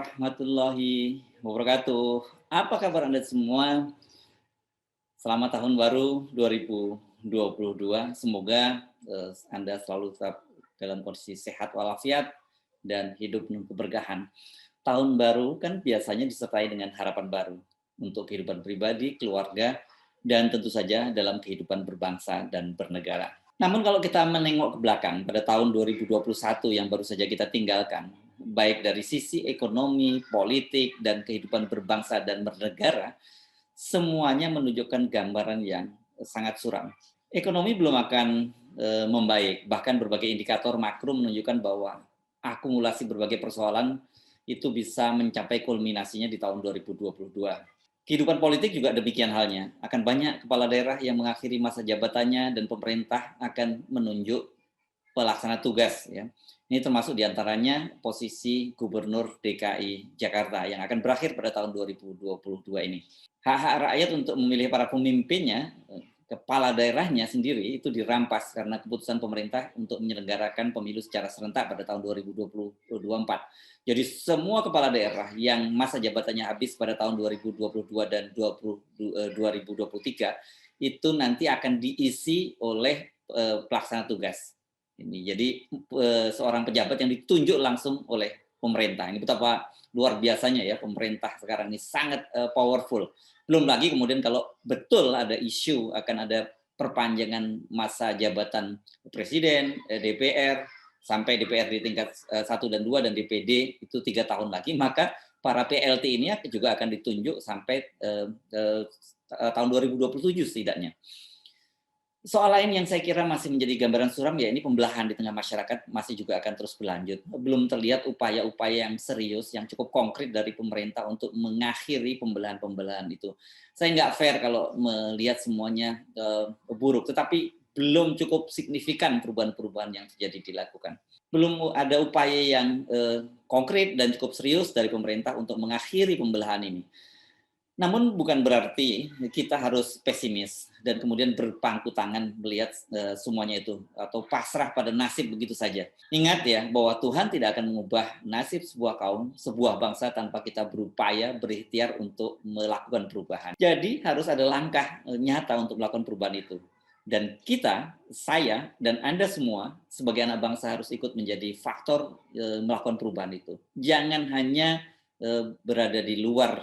warahmatullahi wabarakatuh. Apa kabar Anda semua? Selamat tahun baru 2022. Semoga Anda selalu tetap dalam kondisi sehat walafiat dan hidup penuh keberkahan. Tahun baru kan biasanya disertai dengan harapan baru untuk kehidupan pribadi, keluarga, dan tentu saja dalam kehidupan berbangsa dan bernegara. Namun kalau kita menengok ke belakang pada tahun 2021 yang baru saja kita tinggalkan, baik dari sisi ekonomi, politik, dan kehidupan berbangsa dan bernegara, semuanya menunjukkan gambaran yang sangat suram. Ekonomi belum akan membaik, bahkan berbagai indikator makro menunjukkan bahwa akumulasi berbagai persoalan itu bisa mencapai kulminasinya di tahun 2022. Kehidupan politik juga demikian halnya. Akan banyak kepala daerah yang mengakhiri masa jabatannya dan pemerintah akan menunjuk pelaksana tugas. Ya. Ini termasuk diantaranya posisi Gubernur DKI Jakarta yang akan berakhir pada tahun 2022 ini. Hak-hak rakyat untuk memilih para pemimpinnya, kepala daerahnya sendiri itu dirampas karena keputusan pemerintah untuk menyelenggarakan pemilu secara serentak pada tahun 2024. Jadi semua kepala daerah yang masa jabatannya habis pada tahun 2022 dan 2023 itu nanti akan diisi oleh pelaksana tugas. Ini jadi seorang pejabat yang ditunjuk langsung oleh pemerintah. Ini betapa luar biasanya ya pemerintah sekarang ini sangat powerful. Belum lagi kemudian kalau betul ada isu akan ada perpanjangan masa jabatan presiden, DPR, sampai DPR di tingkat 1 dan 2 dan DPD itu 3 tahun lagi, maka para PLT ini juga akan ditunjuk sampai tahun 2027 setidaknya. Soal lain yang saya kira masih menjadi gambaran suram ya ini pembelahan di tengah masyarakat masih juga akan terus berlanjut. Belum terlihat upaya-upaya yang serius, yang cukup konkret dari pemerintah untuk mengakhiri pembelahan-pembelahan itu. Saya nggak fair kalau melihat semuanya buruk, tetapi belum cukup signifikan perubahan-perubahan yang terjadi dilakukan. Belum ada upaya yang konkret dan cukup serius dari pemerintah untuk mengakhiri pembelahan ini. Namun bukan berarti kita harus pesimis dan kemudian berpangku tangan melihat semuanya itu atau pasrah pada nasib begitu saja. Ingat ya bahwa Tuhan tidak akan mengubah nasib sebuah kaum, sebuah bangsa tanpa kita berupaya, berikhtiar untuk melakukan perubahan. Jadi harus ada langkah nyata untuk melakukan perubahan itu. Dan kita, saya, dan Anda semua sebagai anak bangsa harus ikut menjadi faktor melakukan perubahan itu. Jangan hanya berada di luar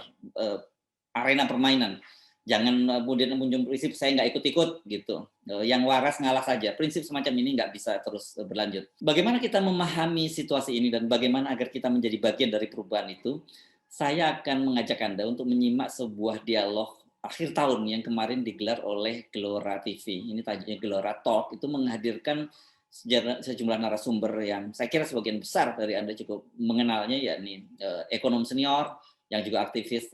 arena permainan. Jangan kemudian muncul prinsip saya nggak ikut-ikut gitu. Yang waras ngalah saja. Prinsip semacam ini nggak bisa terus berlanjut. Bagaimana kita memahami situasi ini dan bagaimana agar kita menjadi bagian dari perubahan itu? Saya akan mengajak Anda untuk menyimak sebuah dialog akhir tahun yang kemarin digelar oleh Gelora TV. Ini tajuknya Gelora Talk. Itu menghadirkan sejumlah narasumber yang saya kira sebagian besar dari Anda cukup mengenalnya, yakni ekonom senior, yang juga aktivis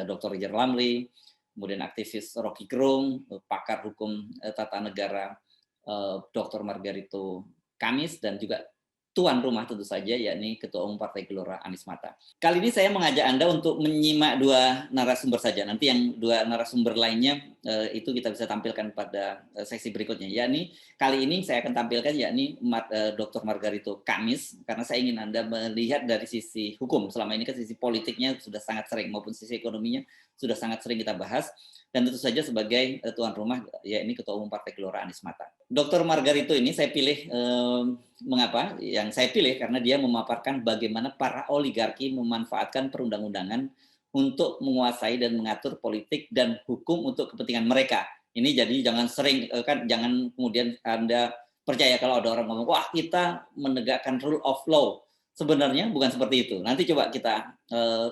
Dr. Rijal Ramli, kemudian aktivis Rocky Gerung, pakar hukum tata negara Dr. Margarito Kamis, dan juga tuan rumah tentu saja, yakni Ketua Umum Partai Gelora Anies Mata. Kali ini saya mengajak Anda untuk menyimak dua narasumber saja. Nanti yang dua narasumber lainnya itu kita bisa tampilkan pada sesi berikutnya. Yakni kali ini saya akan tampilkan yakni Dr. Margarito Kamis, karena saya ingin Anda melihat dari sisi hukum. Selama ini kan sisi politiknya sudah sangat sering, maupun sisi ekonominya sudah sangat sering kita bahas. Dan tentu saja sebagai tuan rumah, yakni Ketua Umum Partai Gelora Anies Mata. Dr. Margarito ini saya pilih, mengapa? Yang saya pilih karena dia memaparkan bagaimana para oligarki memanfaatkan perundang-undangan untuk menguasai dan mengatur politik dan hukum untuk kepentingan mereka. Ini jadi jangan sering, jangan kemudian Anda percaya kalau ada orang ngomong, wah kita menegakkan rule of law. Sebenarnya bukan seperti itu. Nanti coba kita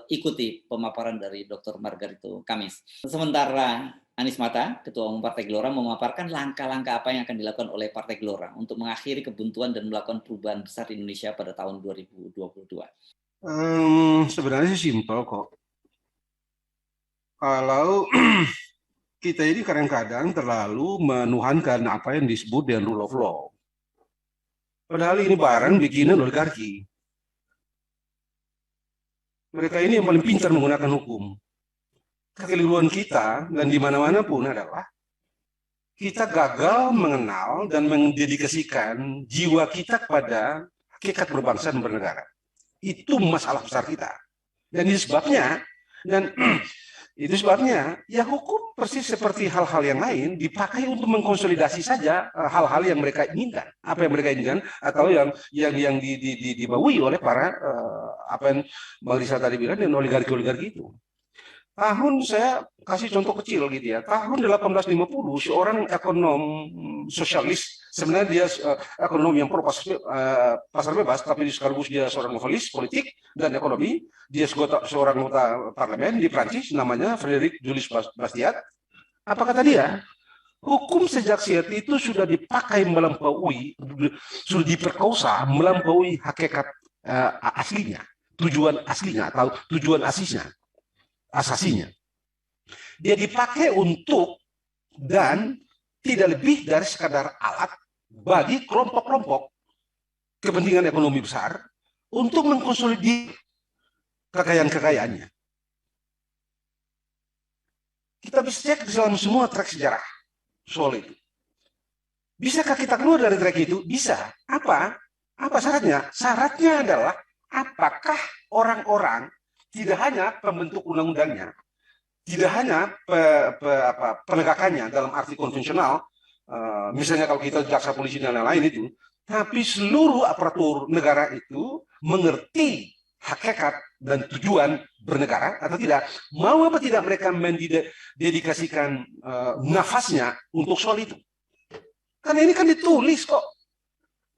ikuti pemaparan dari Dr. Margarito Kamis. Sementara Anies Mata, Ketua Umum Partai Gelora, memaparkan langkah-langkah apa yang akan dilakukan oleh Partai Gelora untuk mengakhiri kebuntuan dan melakukan perubahan besar di Indonesia pada tahun 2022. Sebenarnya sih simpel kok. Kalau kita ini kadang-kadang terlalu menuhankan apa yang disebut dengan rule of law. Padahal ini barang bikinan oligarki. Mereka ini yang paling pintar menggunakan hukum. Kekeliruan kita dan di mana-mana pun adalah kita gagal mengenal dan mendedikasikan jiwa kita kepada hakikat berbangsa dan bernegara. Itu masalah besar kita. Dan itu sebabnya, dan itu sebabnya, ya hukum persis seperti hal-hal yang lain dipakai untuk mengkonsolidasi saja hal-hal yang mereka inginkan, apa yang mereka inginkan, atau yang dibawahi oleh para apa yang Bang Rizal tadi bilang, dan oligarki-oligarki itu. Tahun, saya kasih contoh kecil gitu ya, tahun 1850 seorang ekonom sosialis, sebenarnya dia ekonom yang pro pasar bebas, tapi sekaligus dia seorang novelis politik dan ekonomi. Dia seorang anggota parlemen di Prancis, namanya Frederick Julius Bastiat. Apa kata dia? Hukum sejak saat itu sudah dipakai melampaui, sudah diperkosa melampaui hakikat aslinya, tujuan aslinya atau tujuan asasinya. Dia dipakai untuk dan tidak lebih dari sekadar alat bagi kelompok-kelompok kepentingan ekonomi besar untuk mengkonsolidasi kekayaan-kekayaannya. Kita bisa cek dalam semua track sejarah soal itu. Bisakah kita keluar dari track itu? Bisa. Apa syaratnya? Syaratnya adalah apakah orang-orang tidak hanya pembentuk undang-undangnya, tidak hanya penegakannya dalam arti konvensional, misalnya kalau kita jaksa polisi dan lain-lain itu, tapi seluruh aparatur negara itu mengerti hakikat dan tujuan bernegara atau tidak, mau apa tidak mereka mendedikasikan nafasnya untuk soal itu. Karena ini kan ditulis kok,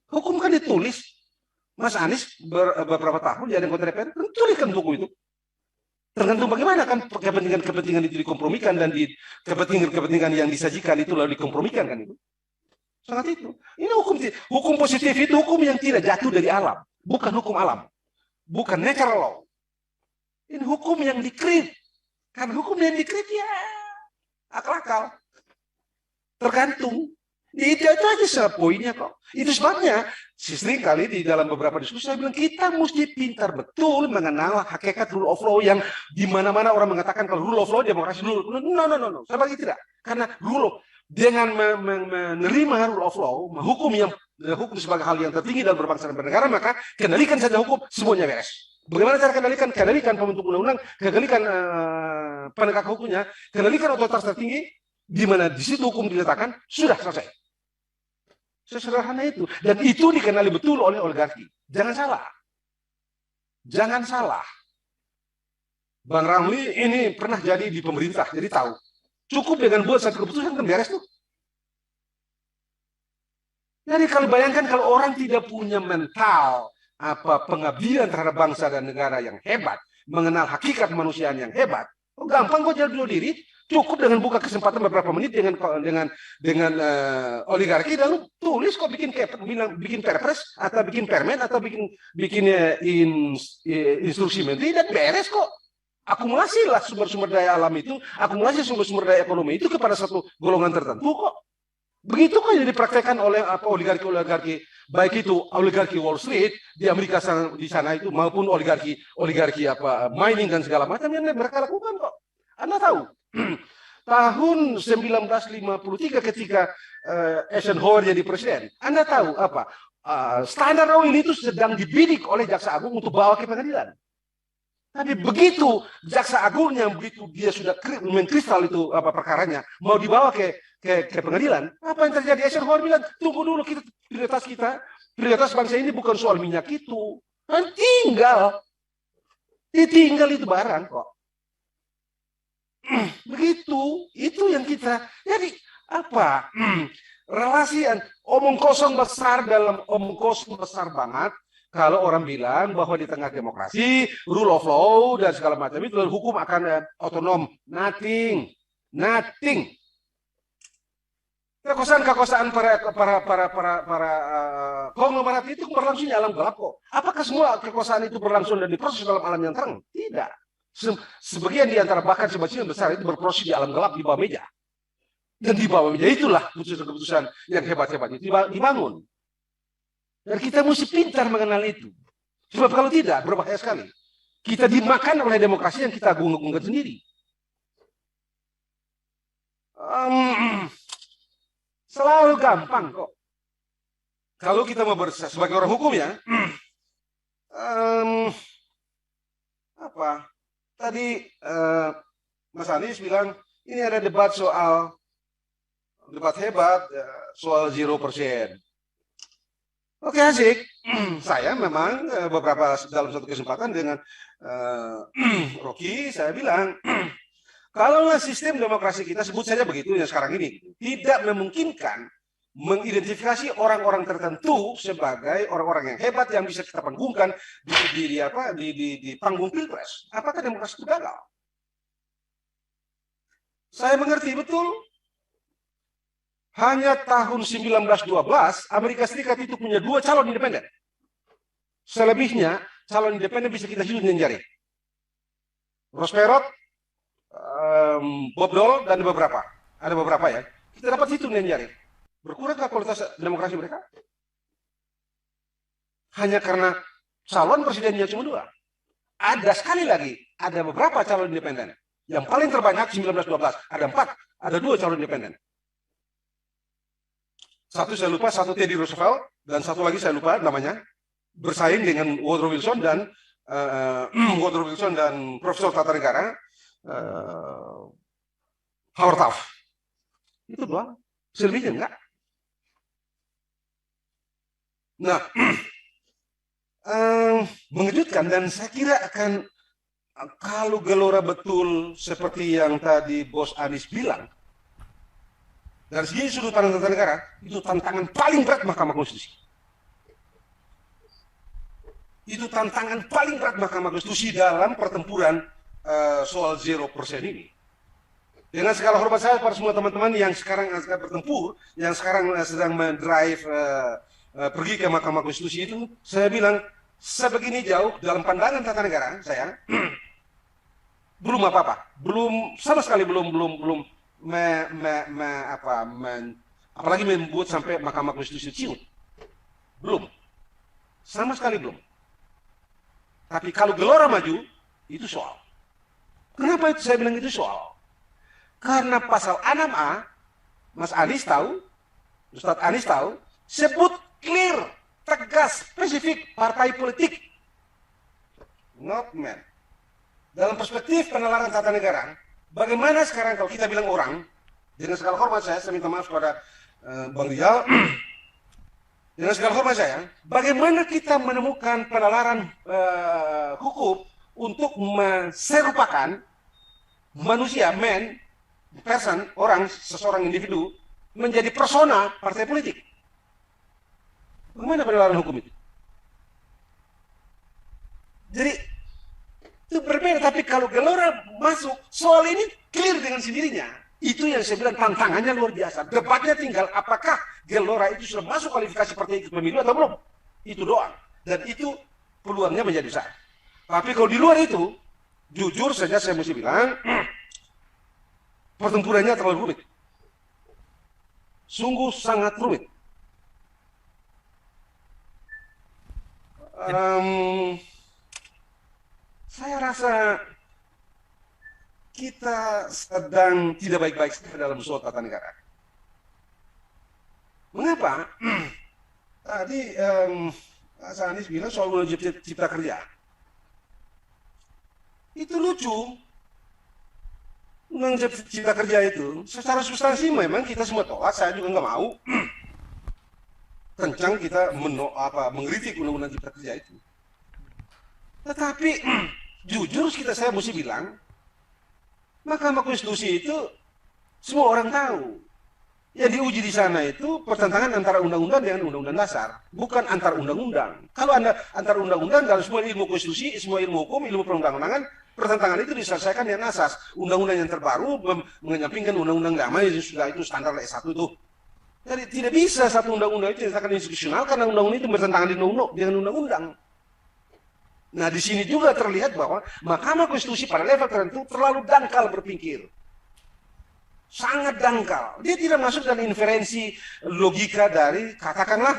hukum kan ditulis. Mas Anies beberapa tahun jadi anggota DPR, tuliskan buku itu. Tergantung bagaimana kan kepentingan itu dikompromikan dan di kepentingan yang disajikan itu lalu dikompromikan kan itu. Sangat itu. Ini hukum positif itu hukum yang tidak jatuh dari alam, bukan hukum alam, bukan natural law. Ini hukum yang dikrit. Karena hukum yang dikrit ya akal-akal. Tergantung. Itu aja poinnya kok. Itu sebabnya sering kali di dalam beberapa diskusi saya bilang kita mesti pintar betul mengenal hakikat rule of law, yang di mana-mana orang mengatakan kalau rule of law demokrasi dulu. No. Saya bagi tidak. Karena dengan menerima rule of law, hukum sebagai hal yang tertinggi dalam berbangsa dan bernegara, maka kendalikan saja hukum, semuanya beres. Bagaimana cara kendalikan? Kendalikan pembentuk undang-undang, kendalikan penegak hukumnya, kendalikan otoritas tertinggi, di mana di situ hukum diletakkan, sudah selesai. Sesederhana itu. Dan itu dikenali betul oleh oligarki. Jangan salah. Bang Ramli ini pernah jadi di pemerintah, jadi tahu. Cukup dengan buat satu keputusan kan beres tuh. Jadi kalau bayangkan kalau orang tidak punya mental pengabdian terhadap bangsa dan negara yang hebat, mengenal hakikat kemanusiaan yang hebat, gampang kok jadi bunuh diri. Cukup dengan buka kesempatan beberapa menit dengan oligarki, lalu tulis kok bikin perpres atau bikin permen atau bikin instruksi menteri, dan beres kok. Akumulasilah sumber-sumber daya alam itu, akumulasi sumber-sumber daya ekonomi itu kepada satu golongan tertentu kok. Begitu kan yang dipraktekkan oleh oligarki, baik itu oligarki Wall Street di Amerika di sana itu, maupun oligarki mining dan segala macam yang mereka lakukan kok. Anda tahu, tahun 1953 ketika Eisenhower jadi presiden, Anda tahu apa? Standar oil itu sedang dibidik oleh Jaksa Agung untuk bawa ke pengadilan. Tapi begitu Jaksa Agungnya, begitu dia sudah mengkristal itu perkaranya, mau dibawa ke pengadilan, apa yang terjadi? Eisenhower bilang, tunggu dulu, prioritas bangsa ini bukan soal minyak itu. Dan ditinggal itu barang kok. Begitu, itu yang kita. Jadi apa? Relasi omong kosong besar dalam omong kosong besar banget. Kalau orang bilang bahwa di tengah demokrasi, rule of law dan segala macam itu, hukum akan otonom. Nothing. Kekuasaan para konglomerat itu berlangsung di alam gelap kok. Apakah semua kekuasaan itu berlangsung dan diproses dalam alam yang terang? Tidak. Sebagian di antara, bahkan sebagian besar itu berproses di alam gelap, di bawah meja. Dan di bawah meja itulah keputusan yang hebat-hebat itu dibangun. Dan kita mesti pintar mengenal itu. Sebab kalau tidak, berbahaya sekali. Kita dimakan oleh demokrasi yang kita agung-agungkan sendiri. Selalu gampang kok. Kalau kita mau sebagai orang hukum ya, apa? Tadi Mas Anies bilang ini ada debat hebat soal 0%. Oke, asik. Saya memang beberapa dalam satu kesempatan dengan Rocky saya bilang kalaulah sistem demokrasi kita sebut saja begitu yang sekarang ini tidak memungkinkan mengidentifikasi orang-orang tertentu sebagai orang-orang yang hebat yang bisa kita panggungkan di panggung pilpres. Apakah demokrasi itu gagal? Saya mengerti betul. Hanya tahun 1912 Amerika Serikat itu punya 2 calon independen. Selebihnya calon independen bisa kita hitung dengan jari. Ross Perot, Bob Dole, dan beberapa. Ada beberapa ya. Kita dapat hitung dengan jari. Berkurangkah kualitas demokrasi mereka? Hanya karena calon presidennya cuma 2. Ada sekali lagi, ada beberapa calon independen. Yang paling terbanyak 1912, ada 4, ada 2 calon independen. Satu saya lupa, satu Teddy Roosevelt, dan satu lagi saya lupa namanya, bersaing dengan Woodrow Wilson dan Profesor Tata Negara Howard Taft. Itu doang, selebihnya enggak. Nah, mengejutkan, dan saya kira akan kalau gelora betul seperti yang tadi Bos Anies bilang, dari segi sudut pandang tata negara, itu tantangan paling berat Mahkamah Konstitusi. Itu tantangan paling berat Mahkamah Konstitusi dalam pertempuran soal 0% ini. Dengan segala hormat saya pada semua teman-teman yang sekarang bertempur, yang sekarang sedang mendrive pergi ke Mahkamah Konstitusi itu, saya bilang sebegini jauh dalam pandangan tata negara saya belum apa-apa, belum sama sekali belum apalagi membuat sampai Mahkamah Konstitusi ciut, belum, sama sekali belum. Tapi kalau gelora maju itu soal. Kenapa itu saya bilang itu soal? Karena pasal 6A, Mas Anies tahu, Ustadz Anies tahu, sebut clear, tegas, spesifik partai politik. Not man. Dalam perspektif penalaran tata negara, bagaimana sekarang kalau kita bilang orang, dengan segala hormat saya minta maaf kepada Bang Rizal, dengan segala hormat saya, bagaimana kita menemukan penalaran hukum untuk serupakan manusia, person, orang, seseorang individu, menjadi persona partai politik. Bagaimana penalaran hukum itu? Jadi itu berbeda, tapi kalau gelora masuk, soal ini clear dengan sendirinya. Itu yang saya bilang tantangannya luar biasa. Debatnya tinggal apakah gelora itu sudah masuk kualifikasi partai ikut pemilu atau belum. Itu doang. Dan itu peluangnya menjadi besar. Tapi kalau di luar itu, jujur saja saya mesti bilang, pertempurannya terlalu rumit. Sungguh sangat rumit. Saya rasa kita sedang tidak baik-baik dalam soal tata negara. Mengapa? Tadi Mas Anies bilang soal undang-undang cipta kerja. Itu lucu. Undang-undang cipta kerja itu secara substansi memang kita semua tolak, saya juga nggak mau. Kencang kita mengkritik undang-undang cipta kerja itu. Tetapi jujur saya mesti bilang, Mahkamah Konstitusi itu semua orang tahu. Yang diuji di sana itu pertentangan antara undang-undang dengan undang-undang dasar, bukan antar undang-undang. Kalau antar undang-undang dalam semua ilmu konstitusi, semua ilmu hukum, ilmu perundang-undangan, pertentangan itu diselesaikan dengan asas undang-undang yang terbaru menyampingkan undang-undang lama yang sudah itu standar S1 itu. Jadi tidak bisa satu undang-undang itu dinyatakan institusional karena undang-undang itu bertentangan dengan undang-undang. Nah, di sini juga terlihat bahwa Mahkamah Konstitusi pada level tertentu terlalu dangkal berpikir. Sangat dangkal. Dia tidak masuk dalam inferensi logika dari katakanlah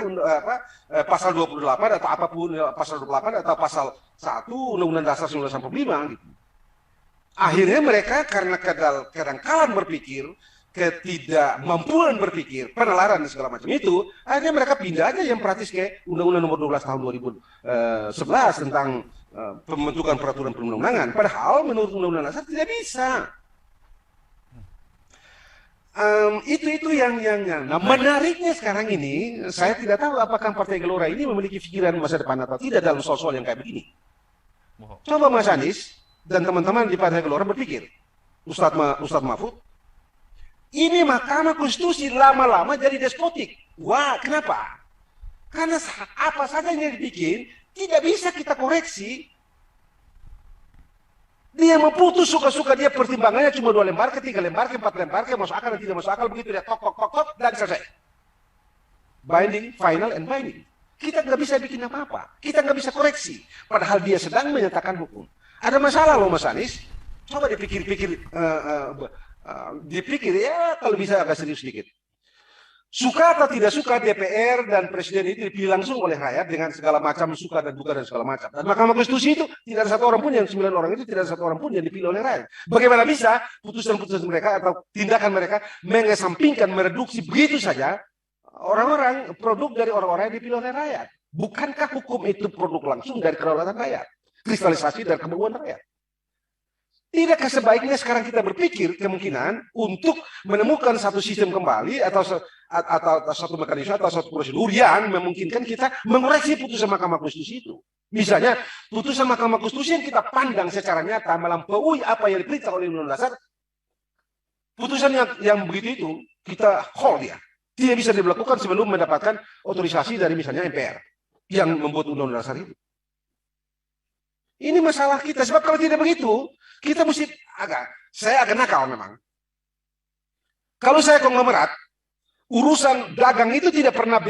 pasal 28 atau apapun pasal 28 atau pasal 1 Undang-Undang Dasar 1945 gitu. Akhirnya mereka karena kedangkalan berpikir, ketidakmampuan berpikir, penalaran dan segala macam itu, akhirnya mereka pindah aja yang praktis ke Undang-Undang Nomor 12 Tahun 2011 tentang pembentukan peraturan perundang-undangan. Padahal menurut Undang-Undang Dasar tidak bisa. Itu yang nah, menariknya sekarang ini, saya tidak tahu apakah Partai Gelora ini memiliki pikiran masa depan atau tidak dalam soal-soal yang kayak begini. Coba Mas Anies dan teman-teman di Partai Gelora berpikir, Ustadz Mahfud, ini Mahkamah Konstitusi lama-lama jadi despotik. Wah, kenapa? Karena apa saja yang dibikin tidak bisa kita koreksi. Dia memutus suka-suka, dia pertimbangannya cuma 2 lembar, 3 lembar, 4 lembar, masuk akal dan tidak masuk akal, begitu dia tok dan selesai. Binding, final, and binding. Kita nggak bisa bikin apa-apa, kita nggak bisa koreksi. Padahal dia sedang menyatakan hukum. Ada masalah loh Mas Anies. Coba dipikir-pikir, dipikir ya kalau bisa agak serius sedikit. Suka atau tidak suka DPR dan Presiden itu dipilih langsung oleh rakyat dengan segala macam suka dan duka dan segala macam. Dan Mahkamah Konstitusi itu tidak ada satu orang pun yang 9 orang itu tidak ada satu orang pun yang dipilih oleh rakyat. Bagaimana bisa putusan-putusan mereka atau tindakan mereka mengesampingkan, mereduksi begitu saja orang-orang, produk dari orang-orang yang dipilih oleh rakyat? Bukankah hukum itu produk langsung dari kedaulatan rakyat? Kristalisasi dari kemauan rakyat? Tidakkah sebaiknya sekarang kita berpikir kemungkinan untuk menemukan satu sistem kembali atau satu mekanisme atau satu prosedur yang memungkinkan kita mengoreksi putusan Mahkamah Konstitusi itu. Misalnya putusan Mahkamah Konstitusi yang kita pandang secara nyata melampaui apa yang diperintah oleh Undang-Undang Dasar, putusan yang begitu itu kita hold dia. Tidak bisa dilakukan sebelum mendapatkan otorisasi dari misalnya MPR yang membuat Undang-Undang Dasar itu. Ini masalah kita, sebab kalau tidak begitu, kita mesti saya agak nakal memang. Kalau saya konglomerat, urusan dagang itu tidak pernah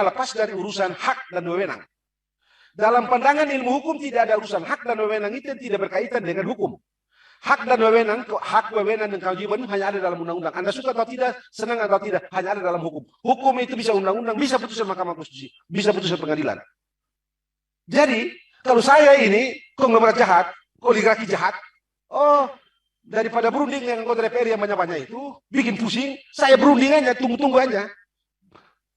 lepas dari urusan hak dan wewenang. Dalam pandangan ilmu hukum tidak ada urusan hak dan wewenang itu yang tidak berkaitan dengan hukum. Hak dan wewenang dan kewajiban hanya ada dalam undang-undang. Anda suka atau tidak, senang atau tidak, hanya ada dalam hukum. Hukum itu bisa undang-undang, bisa putusan Mahkamah Konstitusi, bisa putusan pengadilan. Jadi, kalau saya ini konglomerat jahat, oligarki jahat, daripada berunding dengan anggota DPR yang banyak-banyak itu, bikin pusing, saya berunding aja, tunggu-tunggu aja.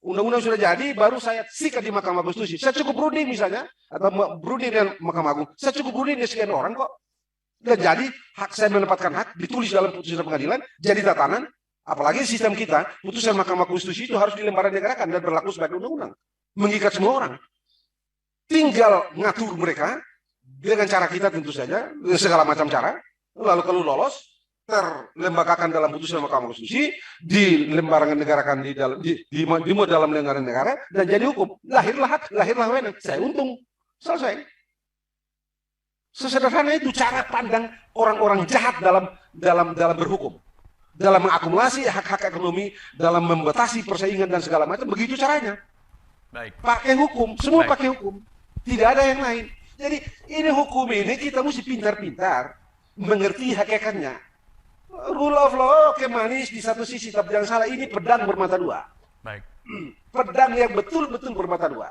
Undang-undang sudah jadi, baru saya sikat di Mahkamah Konstitusi. Saya cukup berunding misalnya, atau berunding dengan Mahkamah Agung. Saya cukup berunding dengan sekian orang kok. Dan jadi, hak saya mendapatkan hak, ditulis dalam putusan pengadilan, jadi tatanan, apalagi sistem kita, putusan Mahkamah Konstitusi itu harus dilembaran negarakan dan berlaku sebagai undang-undang. Mengikat semua orang. Tinggal ngatur mereka, dengan cara kita tentu saja, segala macam cara, lalu kalau lolos, terlembagakan dalam putusan Mahkamah Konstitusi, dilembaran negarakan dimuat dalam lembaran negara, dan jadi hukum. Lahirlah wewenang. Saya untung. Selesai. Sesederhana itu cara pandang orang-orang jahat dalam berhukum. Dalam mengakumulasi hak-hak ekonomi, dalam membatasi persaingan dan segala macam, begitu caranya. Baik. Pakai hukum, semua pakai hukum. Tidak ada yang lain. Jadi ini hukum ini kita mesti pintar-pintar mengerti hakikatnya. Rule of law oke manis di satu sisi, tapi jangan salah, ini pedang bermata dua. Baik. Pedang yang betul-betul bermata dua.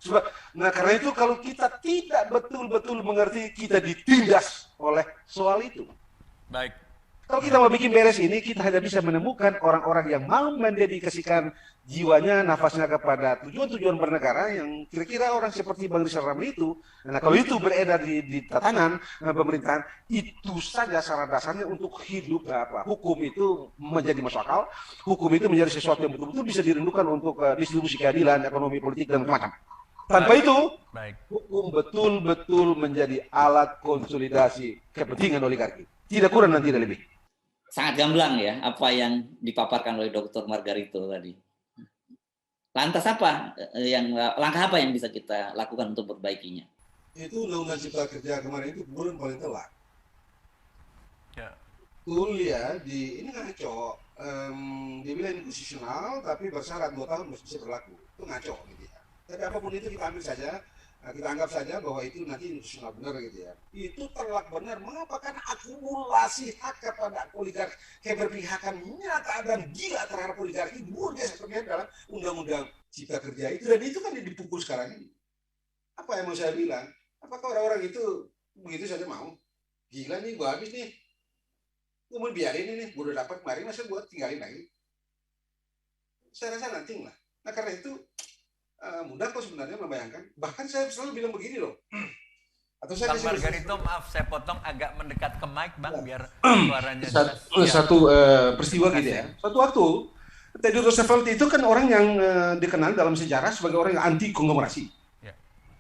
Sebab, nah karena itu kalau kita tidak betul-betul mengerti, kita ditindas oleh soal itu. Baik. Kalau kita mau bikin beres ini, kita hanya bisa menemukan orang-orang yang mau mendedikasikan jiwanya, nafasnya kepada tujuan-tujuan bernegara yang kira-kira orang seperti Bang Rizal Ramli itu. Nah kalau itu beredar di tatanan pemerintahan, itu saja syarat dasarnya untuk hidup hukum itu menjadi masuk akal, hukum itu menjadi sesuatu yang betul-betul bisa dirindukan untuk distribusi keadilan, ekonomi, politik, dan macam-macam. Tanpa itu, hukum betul-betul menjadi alat konsolidasi kepentingan oligarki. Tidak kurang dan tidak lebih. Sangat gamblang ya apa yang dipaparkan oleh Dr. Margarito tadi. Lantas langkah apa yang bisa kita lakukan untuk perbaikinya? Itu Undang-Undang Cipta Kerja kemarin itu bulan paling telat. Ya. Kuliah ini ngaco. Dibilang konstitusional tapi bersyarat 2 tahun masih bisa berlaku. Itu ngaco gitu ya. Tapi apapun itu kita ambil saja. Kita anggap saja bahwa itu nanti institusional benar gitu ya. Itu terlak benar. Mengapa? Karena akumulasi hak kepada oligarki, keberpihakan nyata dan gila terhadap oligarki murni seperti dalam Undang-Undang Cipta Kerja itu. Dan itu kan dipukul sekarang ini. Apa yang mau saya bilang? Apakah orang-orang itu begitu saja mau? Gila nih, gua habis nih. Gua mau biarin ini, gua udah dapat kemarin, masa gua tinggalin lagi? Saya rasa nanti lah. Nah karena itu mudah kok sebenarnya membayangkan. Bahkan saya selalu bilang begini loh. Bang Margarito, maaf saya potong agak mendekat ke mic Bang biar suaranya jelas. Satu peristiwa gitu ya. Suatu waktu Teddy Roosevelt itu kan orang yang dikenal dalam sejarah sebagai orang yang anti konglomerasi,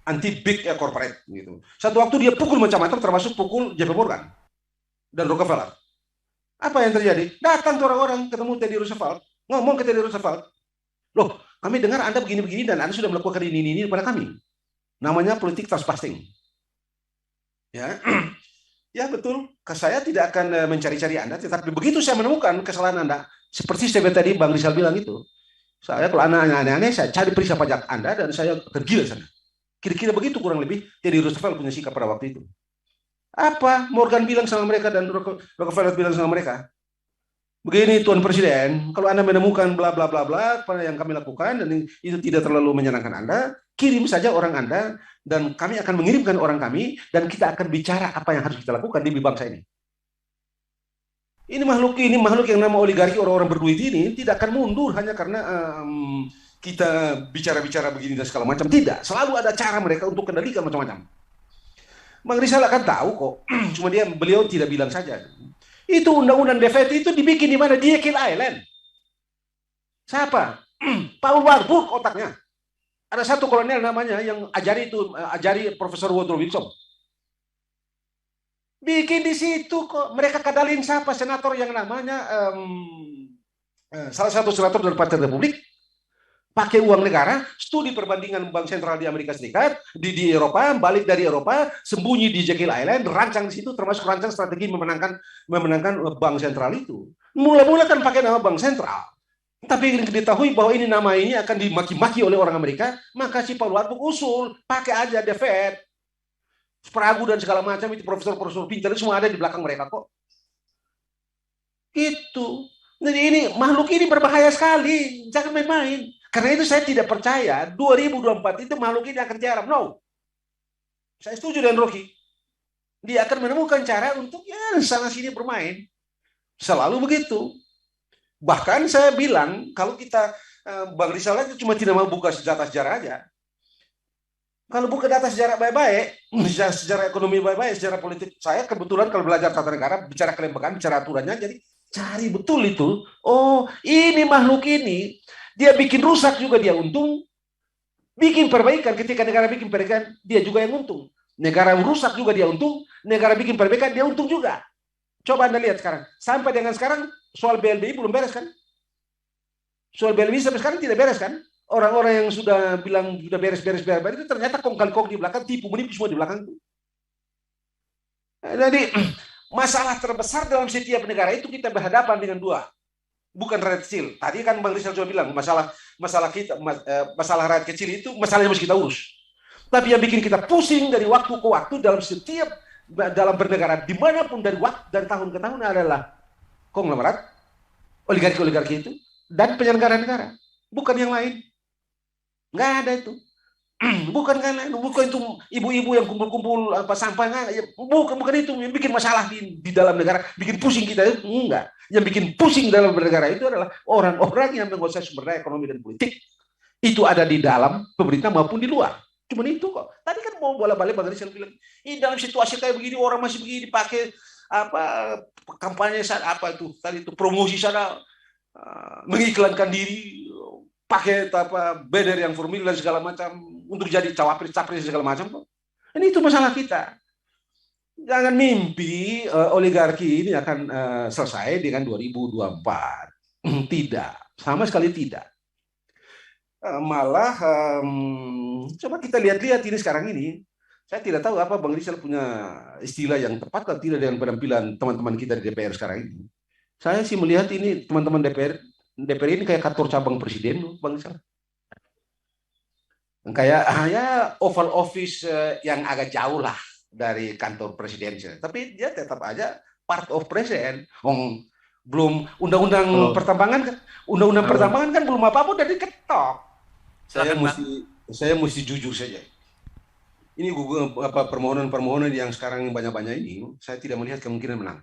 anti big corporate gitu. Satu waktu dia pukul macam-macam, termasuk pukul JP Morgan dan Rockefeller. Apa yang terjadi? Datang tuh orang-orang ketemu Teddy Roosevelt, ngomong ke Teddy Roosevelt, loh, kami dengar Anda begini-begini dan Anda sudah melakukan ini pada kami. Namanya politik trespassing. Ya, ya betul. Saya tidak akan mencari-cari Anda, tetapi begitu saya menemukan kesalahan Anda, seperti tadi Bang Rizal bilang itu, saya kalau anak aneh-aneh, saya cari periksa pajak Anda dan saya tergila sana. Kira-kira begitu kurang lebih. Jadi Roosevelt punya sikap pada waktu itu. Apa Morgan bilang sama mereka dan Rockefeller bilang sama mereka? Begini Tuan Presiden, kalau Anda menemukan bla bla bla bla pada yang kami lakukan dan itu tidak terlalu menyenangkan Anda, kirim saja orang Anda dan kami akan mengirimkan orang kami dan kita akan bicara apa yang harus kita lakukan di bangsa ini. Ini makhluk yang nama oligarki orang-orang berduit ini tidak akan mundur hanya karena kita bicara-bicara begini dan segala macam. Tidak, selalu ada cara mereka untuk kendalikan macam-macam. Bang Rizal akan tahu kok, cuma beliau tidak bilang saja. Itu undang-undang DVT itu dibikin di mana? Di Jekyll Island. Siapa? Paul Warburg otaknya. Ada satu kolonel namanya yang ajari Profesor Woodrow Wilson. Bikin di situ kok. Mereka kadalin siapa? Senator yang namanya salah satu senator dari Partai Republik. Pakai uang negara, studi perbandingan bank sentral di Amerika Serikat, di Eropa, balik dari Eropa, sembunyi di Jekyll Island, rancang di situ, termasuk rancang strategi memenangkan bank sentral itu. Mula-mula kan pakai nama bank sentral. Tapi diketahui bahwa nama ini akan dimaki-maki oleh orang Amerika, maka si Paul Warburg usul, pakai aja The Fed. Sprague dan segala macam itu profesor-profesor pintar semua ada di belakang mereka kok. Gitu. Jadi ini makhluk ini berbahaya sekali, jangan main-main. Karena itu saya tidak percaya 2024 itu makhluk ini akan jarang. No. Saya setuju dengan Rocky. Dia akan menemukan cara untuk sana sini bermain. Selalu begitu. Bahkan saya bilang kalau kita Bang Rizal aja cuma tidak mau buka data sejarah aja. Kalau buka data sejarah baik-baik, sejarah ekonomi baik-baik, sejarah politik, saya kebetulan kalau belajar tata negara, bicara kelembagaan, bicara aturannya, jadi cari betul itu. Oh, ini makhluk ini, dia bikin rusak juga dia untung, bikin perbaikan ketika negara bikin perbaikan, dia juga yang untung. Negara rusak juga dia untung, negara bikin perbaikan, dia untung juga. Coba Anda lihat sekarang, sampai dengan sekarang, soal BLBI belum beres kan? Soal BLBI sampai sekarang tidak beres kan? Orang-orang yang sudah bilang sudah beres-beres itu ternyata kong-kali-kong di belakang, tipu-menipu semua di belakang itu. Jadi masalah terbesar dalam setiap negara itu kita berhadapan dengan dua, bukan rakyat kecil. Tadi kan Bang Rizal juga bilang masalah rakyat kecil itu masalah yang harus kita urus. Tapi yang bikin kita pusing dari waktu ke waktu dalam bernegara dimanapun dari tahun ke tahun adalah konglomerat, oligarki itu dan penyelenggara negara, bukan yang lain. Nggak ada itu. Bukan itu ibu-ibu yang kumpul-kumpul sampah, bukan itu yang bikin masalah di dalam negara, bikin pusing kita itu enggak. Yang bikin pusing dalam bernegara itu adalah orang-orang yang menguasai sumber daya ekonomi dan politik. Itu ada di dalam pemerintah maupun di luar. Cuma itu kok. Tadi kan mau bola-balik Bang Rizal bilang, ini dalam situasi kayak begini orang masih begini pakai kampanye tadi itu promosi sana, mengiklankan diri, pakai banner yang formal dan segala macam untuk jadi cawapres segala macam. Ini itu masalah kita. Jangan mimpi oligarki ini akan selesai dengan 2024. Tidak, sama sekali tidak. Malah coba kita lihat-lihat ini sekarang ini. Saya tidak tahu apa Bang Rizal punya istilah yang tepat atau tidak dengan penampilan teman-teman kita di DPR sekarang ini. Saya sih melihat ini teman-teman DPR ini kayak kantor cabang presiden, Bang Rizal. Kayak oval office yang agak jauh lah dari kantor presiden. Tapi dia tetap aja part of presiden. Belum undang-undang pertambangan kan belum apa-apa udah diketok. Saya mesti jujur saja. Ini permohonan yang sekarang banyak-banyak ini, saya tidak melihat kemungkinan menang.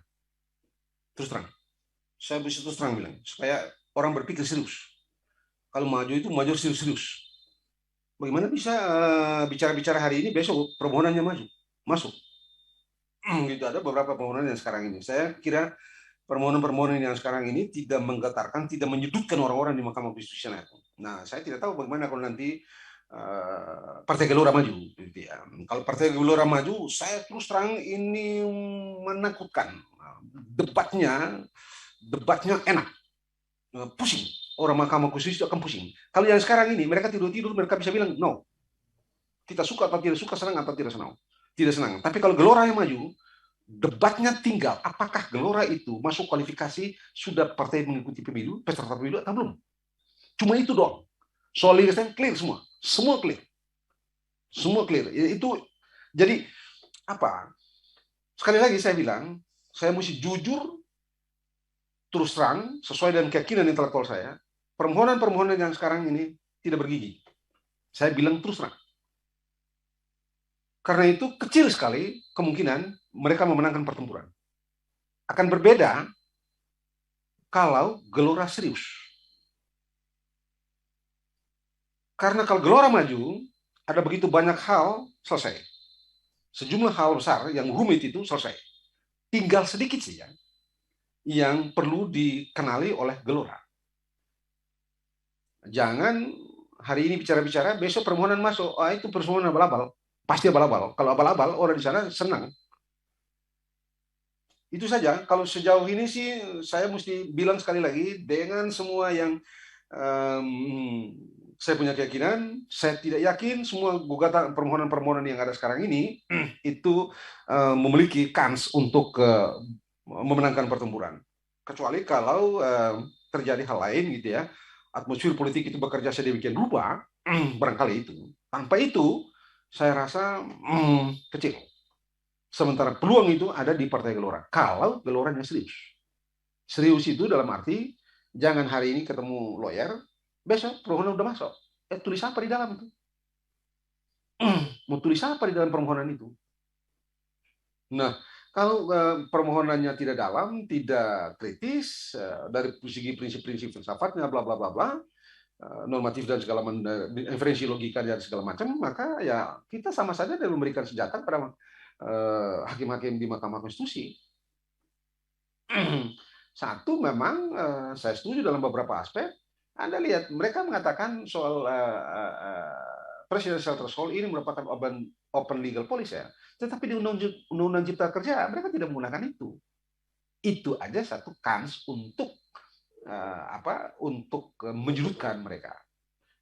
Terus terang. Saya bisa terus terang bilang supaya orang berpikir serius. Kalau maju itu maju serius-serius. Bagaimana bisa bicara-bicara hari ini besok permohonannya maju? masuk. Gitu, ada beberapa permohonan yang sekarang ini. Saya kira permohonan-permohonan yang sekarang ini tidak menggetarkan, tidak menyudutkan orang-orang di Mahkamah Konstitusi. Nah, saya tidak tahu bagaimana kalau nanti Partai Gelora maju. Gitu ya. Kalau Partai Gelora maju, saya terus terang ini menakutkan. Debatnya enak, pusing. Orang Mahkamah Konstitusi akan pusing. Kalau yang sekarang ini, mereka tidur-tidur, mereka bisa bilang, no, kita suka atau tidak suka, senang atau tidak senang. Tidak senang. Tapi kalau Gelora yang maju, debatnya tinggal apakah Gelora itu masuk kualifikasi sudah partai mengikuti pemilu, peserta pemilu atau belum. Cuma itu doang. Soal legislasi clear semua clear. Semua clear. Itu jadi apa? Sekali lagi saya bilang, saya mesti jujur, terus terang, sesuai dengan keyakinan intelektual saya. Permohonan-permohonan yang sekarang ini tidak bergigi. Saya bilang terus terang. Karena itu kecil sekali kemungkinan mereka memenangkan pertempuran. Akan berbeda kalau Gelora serius. Karena kalau Gelora maju, ada begitu banyak hal selesai. Sejumlah hal besar yang rumit itu selesai. Tinggal sedikit saja yang perlu dikenali oleh Gelora. Jangan hari ini bicara-bicara, besok permohonan masuk, itu permohonan abal-abal. Pasti abal-abal. Kalau abal-abal, orang di sana senang. Itu saja. Kalau sejauh ini sih, saya mesti bilang sekali lagi, dengan semua yang saya punya keyakinan, saya tidak yakin semua gugatan permohonan-permohonan yang ada sekarang ini itu memiliki kans untuk memenangkan pertempuran. Kecuali kalau terjadi hal lain gitu ya, atmosfer politik itu bekerja sedemikian rupa, barangkali itu. Tanpa itu, saya rasa kecil. Sementara peluang itu ada di Partai Gelora. Kalau Geloranya serius. Serius itu dalam arti, jangan hari ini ketemu lawyer, besok permohonan udah masuk. Tulis apa di dalam itu? Mau tulis apa di dalam permohonan itu? Nah, kalau permohonannya tidak dalam, tidak kritis, dari segi prinsip-prinsip filsafatnya, bla bla bla bla, normatif dan segala inferensi logika dan segala macam, maka ya kita sama saja dan memberikan senjata pada hakim-hakim di Mahkamah Konstitusi. Satu, memang saya setuju dalam beberapa aspek. Anda lihat, mereka mengatakan soal presidential threshold ini merupakan open legal policy ya. Tetapi di Undang-Undang Cipta Kerja mereka tidak menggunakan itu. Itu aja satu kans untuk untuk menyudutkan mereka.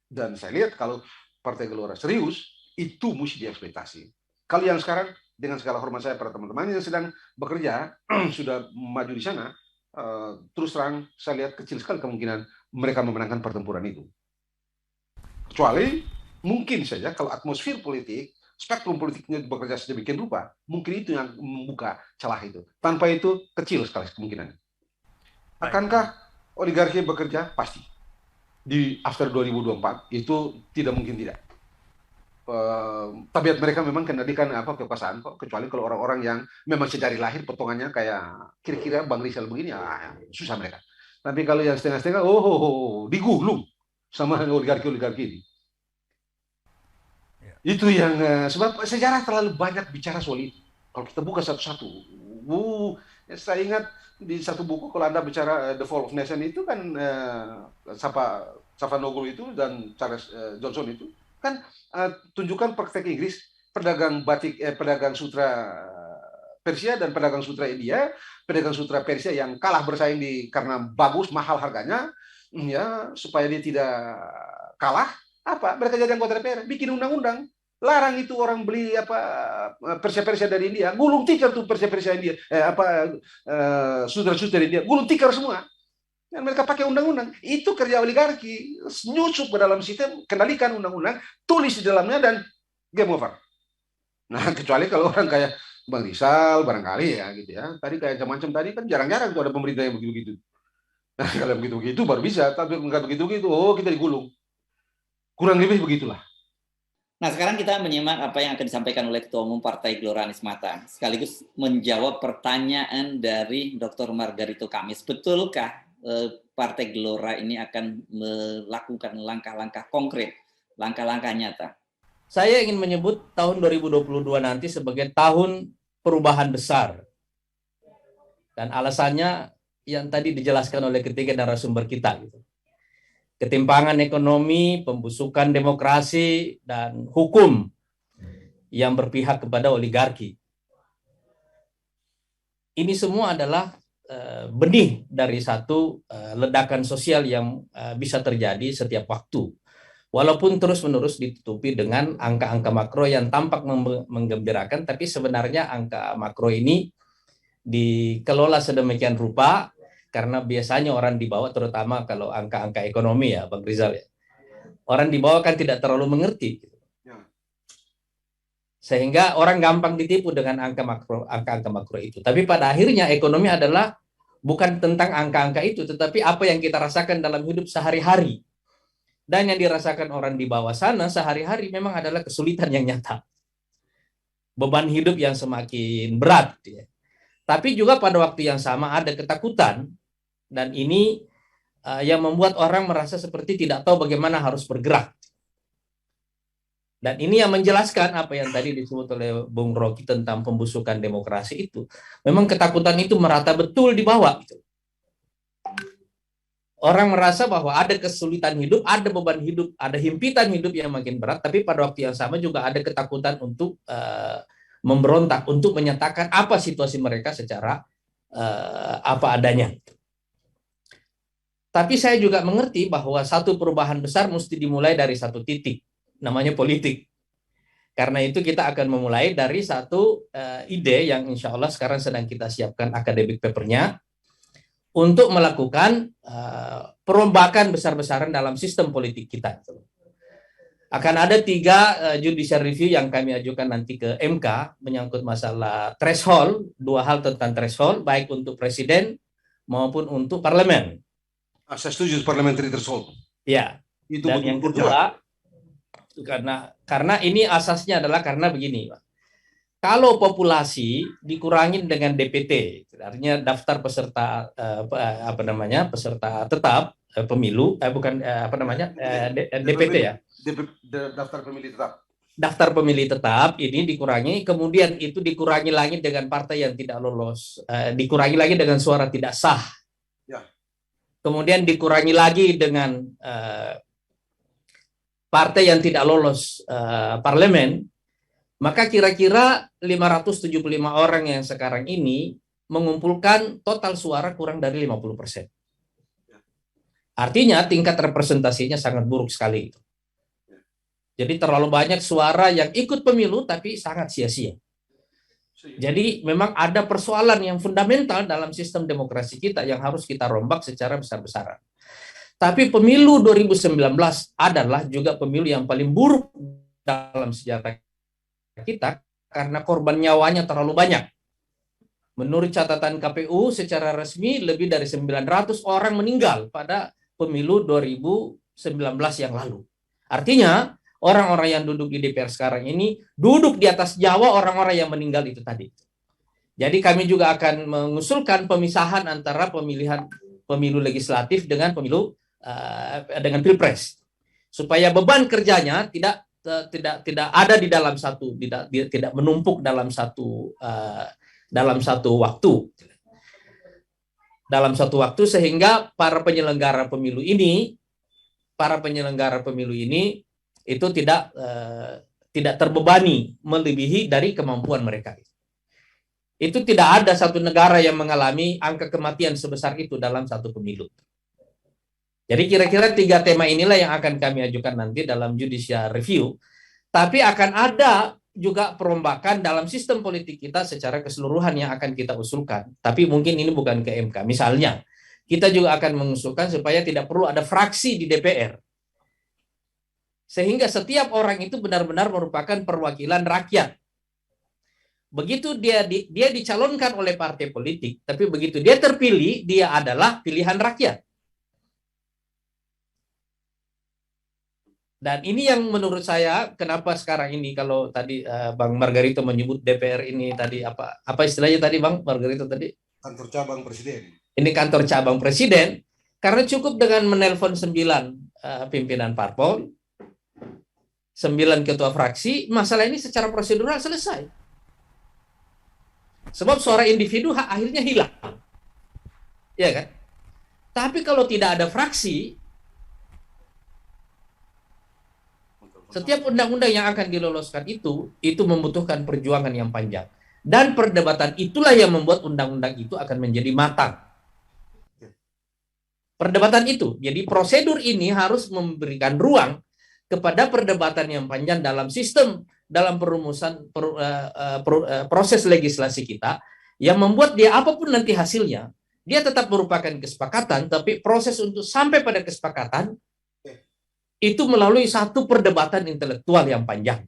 Dan saya lihat kalau Partai Gelora serius, itu mesti dieksploitasi. Kalau yang sekarang, dengan segala hormat saya pada teman-teman yang sedang bekerja, sudah maju di sana, terus terang saya lihat kecil sekali kemungkinan mereka memenangkan pertempuran itu. Kecuali mungkin saja kalau atmosfer politik, spektrum politiknya bekerja sedemikian rupa, mungkin itu yang membuka celah itu. Tanpa itu kecil sekali kemungkinan. Akankah oligarki bekerja? Pasti. Di after 2024 itu tidak mungkin tidak. Tabiat mereka memang kendalikan kekuasaan kok, kecuali kalau orang-orang yang memang sedari lahir potongannya kayak kira-kira Bang Rizal begini, susah mereka. Tapi kalau yang setengah-setengah, digulung sama oligarki-oligarki ini. Itu yang sebab sejarah terlalu banyak bicara soal itu. Kalau kita buka satu-satu, saya ingat di satu buku kalau Anda bicara The Fall of Nation itu kan Safanoglu itu dan Charles Johnson itu kan tunjukkan praktek Inggris, pedagang batik, pedagang sutra Persia dan pedagang sutra India, pedagang sutra Persia yang kalah bersaing karena bagus, mahal harganya, ya supaya dia tidak kalah, mereka jadi anggota DPR, bikin undang-undang, larang itu orang beli Persia dari India, gulung tikar tuh Persia India, sutra-sutra India, gulung tikar semua. Dan mereka pakai undang-undang. Itu kerja oligarki. Nyusup ke dalam sistem, kendalikan undang-undang, tulis di dalamnya, dan game over. Nah, kecuali kalau orang kayak Bang Rizal, barangkali ya, gitu ya. Tadi kayak macam-macam tadi kan jarang-jarang tuh ada pemerintah yang begitu-begitu. Nah, kalau begitu-begitu baru bisa. Tapi nggak begitu-begitu, kita digulung. Kurang lebih begitulah. Nah, sekarang kita menyimak apa yang akan disampaikan oleh Ketua Umum Partai Gelora Anies Mata, sekaligus menjawab pertanyaan dari Dr. Margarito Kamis. Betulkah Partai Gelora ini akan melakukan langkah-langkah konkret, langkah-langkah nyata Saya ingin menyebut tahun 2022 nanti sebagai tahun perubahan besar. Dan alasannya yang tadi dijelaskan oleh ketiga narasumber kita. Ketimpangan ekonomi, pembusukan demokrasi, dan hukum yang berpihak kepada oligarki. Ini semua adalah benih dari satu ledakan sosial yang bisa terjadi setiap waktu. Walaupun terus-menerus ditutupi dengan angka-angka makro yang tampak menggembirakan, tapi sebenarnya angka makro ini dikelola sedemikian rupa karena biasanya orang di bawah, terutama kalau angka-angka ekonomi ya, Bang Rizal ya, orang di bawah kan tidak terlalu mengerti, sehingga orang gampang ditipu dengan angka-angka makro itu. Tapi pada akhirnya ekonomi adalah bukan tentang angka-angka itu, tetapi apa yang kita rasakan dalam hidup sehari-hari. Dan yang dirasakan orang di bawah sana sehari-hari memang adalah kesulitan yang nyata, beban hidup yang semakin berat. Tapi juga pada waktu yang sama ada ketakutan, dan ini yang membuat orang merasa seperti tidak tahu bagaimana harus bergerak. Dan ini yang menjelaskan apa yang tadi disebut oleh Bung Rocky tentang pembusukan demokrasi itu. Memang ketakutan itu merata betul di bawah. Orang merasa bahwa ada kesulitan hidup, ada beban hidup, ada himpitan hidup yang makin berat, tapi pada waktu yang sama juga ada ketakutan untuk memberontak, untuk menyatakan apa situasi mereka secara apa adanya. Tapi saya juga mengerti bahwa satu perubahan besar mesti dimulai dari satu titik, namanya politik. Karena itu kita akan memulai dari satu ide yang insya Allah sekarang sedang kita siapkan akademik papernya, untuk melakukan perombakan besar-besaran dalam sistem politik kita. Akan ada 3 judicial review yang kami ajukan nanti ke MK menyangkut masalah threshold, 2 hal tentang threshold, baik untuk presiden maupun untuk parlemen. Saya setuju parliamentary threshold. Ya. Itu dan yang kedua, karena ini asasnya adalah karena begini, Pak. Kalau populasi dikurangin dengan DPT, artinya daftar peserta peserta tetap pemilu, DPT ya. Daftar pemilih tetap. Daftar pemilih tetap ini dikurangi, kemudian itu dikurangi lagi dengan partai yang tidak lolos, dikurangi lagi dengan suara tidak sah. Ya. Kemudian dikurangi lagi dengan partai yang tidak lolos parlemen. Maka kira-kira 575 orang yang sekarang ini mengumpulkan total suara kurang dari 50%. Artinya tingkat representasinya sangat buruk sekali. Jadi terlalu banyak suara yang ikut pemilu tapi sangat sia-sia. Jadi memang ada persoalan yang fundamental dalam sistem demokrasi kita yang harus kita rombak secara besar-besaran. Tapi pemilu 2019 adalah juga pemilu yang paling buruk dalam sejarah kita karena korban nyawanya terlalu banyak. Menurut catatan KPU secara resmi lebih dari 900 orang meninggal pada pemilu 2019 yang lalu. Artinya orang-orang yang duduk di DPR sekarang ini duduk di atas nyawa orang-orang yang meninggal itu tadi. Jadi kami juga akan mengusulkan pemisahan antara pemilu legislatif dengan pemilu dengan pilpres, supaya beban kerjanya tidak ada di dalam satu, tidak menumpuk dalam satu waktu, sehingga para penyelenggara pemilu ini itu tidak terbebani melebihi dari kemampuan mereka. Itu tidak ada satu negara yang mengalami angka kematian sebesar itu dalam satu pemilu. Jadi kira-kira 3 tema inilah yang akan kami ajukan nanti dalam judicial review. Tapi akan ada juga perombakan dalam sistem politik kita secara keseluruhan yang akan kita usulkan. Tapi mungkin ini bukan ke MK. Misalnya, kita juga akan mengusulkan supaya tidak perlu ada fraksi di DPR. Sehingga setiap orang itu benar-benar merupakan perwakilan rakyat. Begitu dia dicalonkan oleh partai politik, tapi begitu dia terpilih, dia adalah pilihan rakyat. Dan ini yang menurut saya kenapa sekarang ini, kalau tadi Bang Margarito menyebut DPR ini tadi apa istilahnya tadi Bang Margarito tadi? Kantor cabang presiden. Ini kantor cabang presiden, karena cukup dengan menelpon 9 pimpinan parpol, 9 ketua fraksi, masalah ini secara prosedural selesai. Sebab suara individu akhirnya hilang. Ya kan? Tapi kalau tidak ada fraksi, setiap undang-undang yang akan diloloskan itu membutuhkan perjuangan yang panjang. Dan perdebatan itulah yang membuat undang-undang itu akan menjadi matang. Perdebatan itu. Jadi prosedur ini harus memberikan ruang kepada perdebatan yang panjang dalam sistem, dalam perumusan proses legislasi kita, yang membuat dia apapun nanti hasilnya, dia tetap merupakan kesepakatan, tapi proses untuk sampai pada kesepakatan itu melalui satu perdebatan intelektual yang panjang.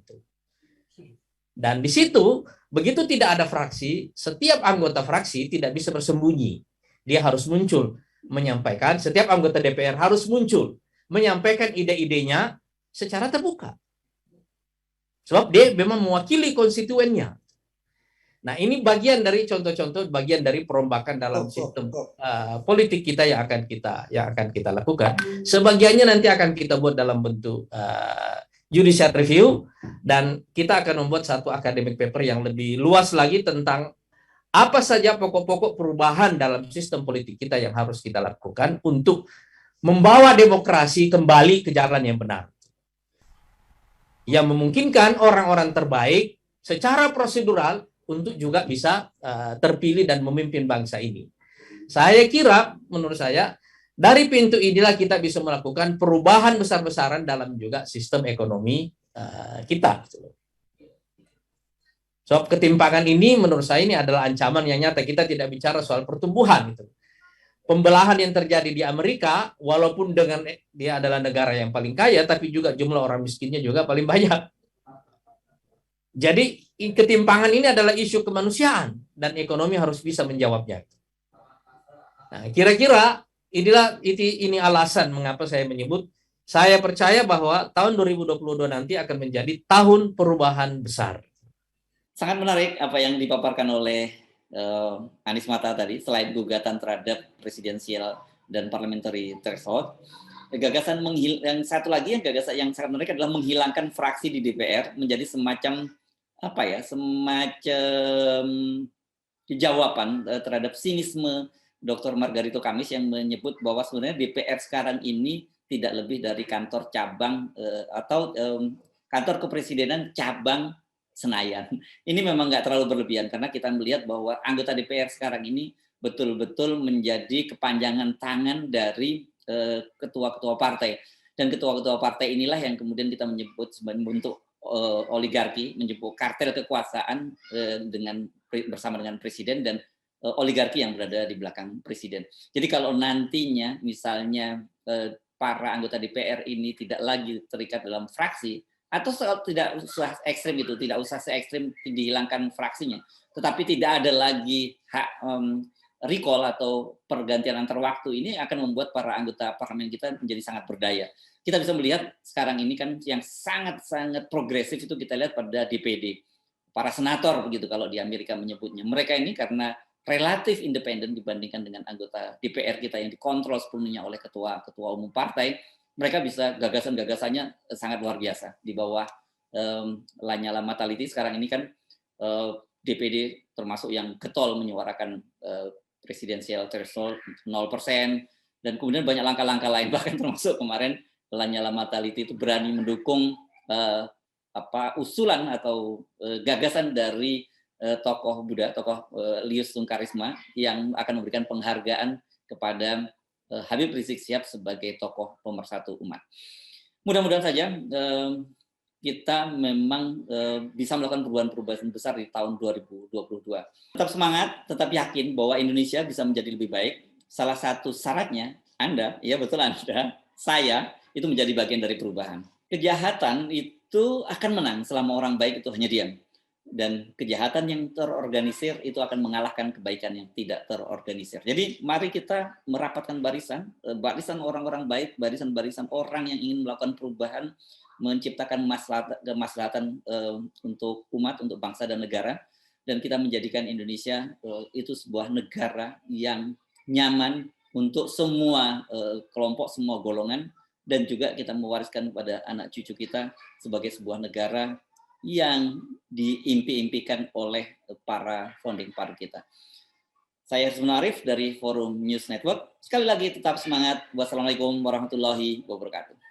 Dan di situ, begitu tidak ada fraksi, setiap anggota fraksi tidak bisa bersembunyi. Dia harus muncul, menyampaikan, setiap anggota DPR harus muncul, menyampaikan ide-idenya secara terbuka. Sebab dia memang mewakili konstituennya. Nah, ini bagian dari contoh-contoh, bagian dari perombakan dalam sistem politik kita yang akan kita lakukan. Sebagiannya nanti akan kita buat dalam bentuk judicial review, dan kita akan membuat satu academic paper yang lebih luas lagi tentang apa saja pokok-pokok perubahan dalam sistem politik kita yang harus kita lakukan untuk membawa demokrasi kembali ke jalan yang benar, yang memungkinkan orang-orang terbaik secara prosedural untuk juga bisa terpilih dan memimpin bangsa ini. Saya kira, menurut saya, dari pintu inilah kita bisa melakukan perubahan besar-besaran dalam juga sistem ekonomi kita. Sebab ketimpangan ini menurut saya ini adalah ancaman yang nyata. Kita tidak bicara soal pertumbuhan. Pembelahan yang terjadi di Amerika, walaupun dengan dia adalah negara yang paling kaya, tapi juga jumlah orang miskinnya juga paling banyak. Jadi ketimpangan ini adalah isu kemanusiaan dan ekonomi harus bisa menjawabnya. Nah, kira-kira ini alasan mengapa saya menyebut, saya percaya bahwa tahun 2022 nanti akan menjadi tahun perubahan besar. Sangat menarik apa yang dipaparkan oleh Anies Mata tadi, selain gugatan terhadap presidensial dan parliamentary threshold. Gagasan yang satu lagi yang sangat menarik adalah menghilangkan fraksi di DPR menjadi semacam jawaban terhadap sinisme Dr. Margarito Kamis yang menyebut bahwa sebenarnya DPR sekarang ini tidak lebih dari kantor cabang atau kantor kepresidenan cabang Senayan. Ini memang nggak terlalu berlebihan karena kita melihat bahwa anggota DPR sekarang ini betul-betul menjadi kepanjangan tangan dari ketua-ketua partai, dan ketua-ketua partai inilah yang kemudian kita menyebut sebagai bentuk oligarki, menyebut kartel kekuasaan bersama dengan presiden dan oligarki yang berada di belakang presiden. Jadi kalau nantinya misalnya para anggota DPR ini tidak lagi terikat dalam fraksi, atau tidak usah ekstrim itu, tidak usah se-ekstrim dihilangkan fraksinya, tetapi tidak ada lagi hak recall atau pergantian antar waktu, ini akan membuat para anggota parlemen kita menjadi sangat berdaya. Kita bisa melihat sekarang ini kan yang sangat-sangat progresif itu kita lihat pada DPD. Para senator begitu kalau di Amerika menyebutnya. Mereka ini karena relatif independen dibandingkan dengan anggota DPR kita yang dikontrol sepenuhnya oleh ketua umum partai, mereka bisa gagasan-gagasannya sangat luar biasa. Di bawah Lanyala Mataliti sekarang ini kan DPD termasuk yang getol menyuarakan presidensial threshold 0%, dan kemudian banyak langkah-langkah lain, bahkan termasuk kemarin Lanyala Mataliti itu berani mendukung usulan atau gagasan dari tokoh Buddha, tokoh Lius Sungkarisma yang akan memberikan penghargaan kepada Habib Rizik Syihab sebagai tokoh pemersatu umat. Mudah-mudahan saja kita memang bisa melakukan perubahan-perubahan besar di tahun 2022. Tetap semangat, tetap yakin bahwa Indonesia bisa menjadi lebih baik. Salah satu syaratnya Anda, ya betul Anda, saya, itu menjadi bagian dari perubahan. Kejahatan itu akan menang selama orang baik itu hanya diam. Dan kejahatan yang terorganisir itu akan mengalahkan kebaikan yang tidak terorganisir. Jadi mari kita merapatkan barisan orang-orang baik, barisan-barisan orang yang ingin melakukan perubahan, menciptakan kemaslahatan untuk umat, untuk bangsa dan negara, dan kita menjadikan Indonesia itu sebuah negara yang nyaman untuk semua kelompok, semua golongan, dan juga kita mewariskan kepada anak cucu kita sebagai sebuah negara yang diimpi-impikan oleh para founding father kita. Saya Yusman Arif dari Forum News Network. Sekali lagi tetap semangat. Wassalamualaikum warahmatullahi wabarakatuh.